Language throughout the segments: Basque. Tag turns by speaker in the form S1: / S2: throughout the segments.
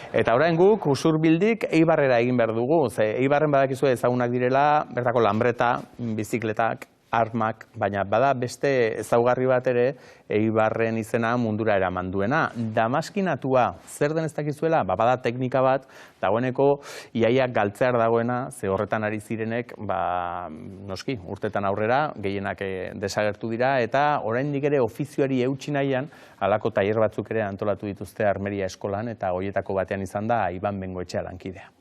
S1: Eta orain guk Usurbildik Eibarrera egin behar dugu, ze Eibarren badakizue ezagunak direla, bertako lanbreta, bizikletak, armak, baina bada beste ezaugarri bat ere Eibarren izena mundura eraman duena. Damaskinatua, zer den ez dakizuela? Bada teknika bat, dagoeneko iaiak galtzear dagoena, ze horretan ari zirenek, noski, urtetan aurrera, gehienak desagertu dira, eta oraindik ere ofizioari eutsi nahian, halako tailer batzuk ere antolatu dituzte Armeria eskolan, eta horietako batean izan da Iban Bengoetxea lankidea.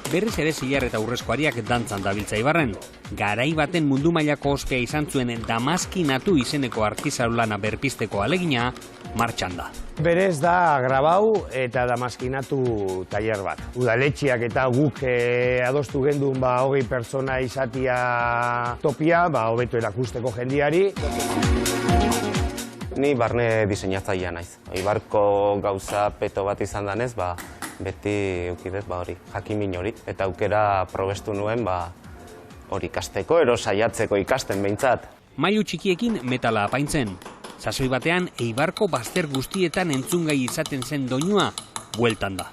S2: Berriz ere zilar eta urrezko ariak dantzan dabiltza Eibarren. Garai baten mundu mailako ospea izan zuen Damaskinatu izeneko artisaulana berpisteko alegina martxan da.
S3: Berez da grabau eta Damaskinatu tailer bat. Udaletxiak eta guk adostu gendun 20 pertsona izatia topia, hobeto erakusteko jendiari.
S4: Ni barne diseinatzailea naiz. Eibarko gauza peto bat izan danez, beti eukidez hori, jakimin hori. Eta aukera probestu nuen hori ikasteko, ero saiatzeko ikasten behintzat.
S2: Mailu txikiekin metala apaintzen. Sasoi batean Eibarko bazter guztietan entzungai izaten zen doinua, bueltan da.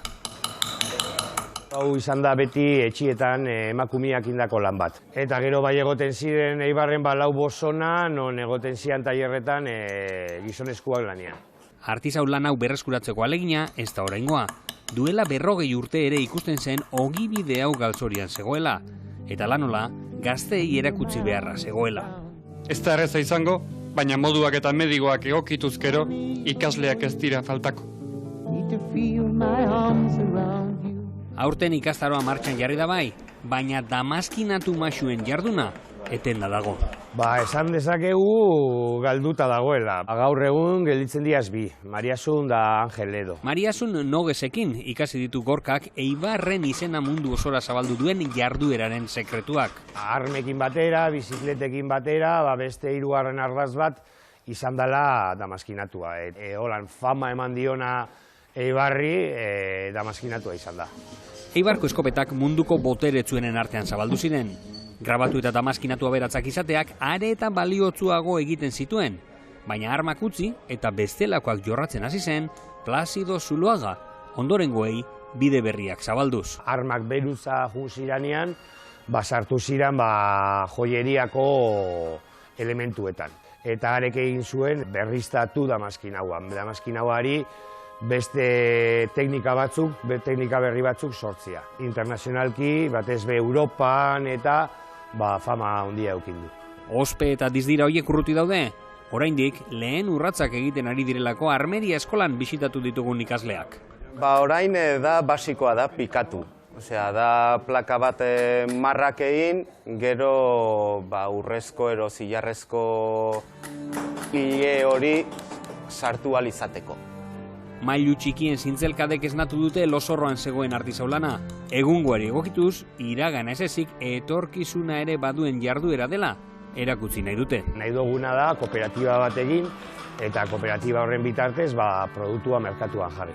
S3: Hau izan da beti etxietan emakumiak indako lan bat. Eta gero bai egoten ziren Eibarren 4 bosona, non egoten zian tailerretan gizonezkoak lanean.
S2: Artisau lan hau berreskuratzeko alegina ez da oraingoa. Duela 40 urte ere ikusten zen ogibide hau galtzorian zegoela. Eta lanola, gazteei erakutsi beharra zegoela.
S5: Ez da erreza izango, baina moduak eta medikoak egokituzkero ikasleak ez dira faltako.
S2: Aurten ikastaroa martxan jarri da bai, baina Damaskinatu maxuen jarduna etenda dago.
S3: Esan dezakegu galduta dagoela. Gaur egun gelditzen diaz bi, Mariasun da Angel Edo.
S2: Mariasun Nogesekin ikasi ditu Gorkak Eibarren izena mundu osora zabaldu duen jardueraren sekretuak.
S3: Armekin batera, bizikletekin batera, beste 3. ardatz bat izan dela Damaskinatua. Holan fama eman diona Eibarri Damaskinatua izan da.
S2: Eibarko eskopetak munduko boteretsuenen artean zabaldu ziren. Grabatu eta Damaskinatua beratzak izateak are eta baliotsuago egiten zituen, baina armak utzi eta bestelakoak jorratzen hasi zen Plazido Zuloaga, ondorengoei bide berriak zabalduz.
S3: Armak beruza jun ziranean, sartu ziren joieriako elementuetan. Eta arek egin zuen berriztatu Damaskinauan. Damaskinauari beste teknika berri batzuk sortzia. Internazionalki, batez be Europan eta fama handia eukin du.
S2: Ospe eta dizdira horiek urruti daude, oraindik lehen urratsak egiten ari direlako Armeria eskolan bisitatu ditugun ikasleak.
S4: Orain da basikoa da pikatu. Osea, da plaka bat marrak egin, gero urrezko ero zilarrezko hile hori sartu ahal izateko.
S2: Mailu txikien zintzelkadek esnatu dute Losorroan zegoen artisaulana. Egungoari egokituz, iragana ez ezik etorkizuna ere baduen jarduera dela, erakutsi nahi dute.
S3: Nahi duguna da kooperatiba bat egin, eta kooperatiba horren bitartez produktua merkatuan jarri.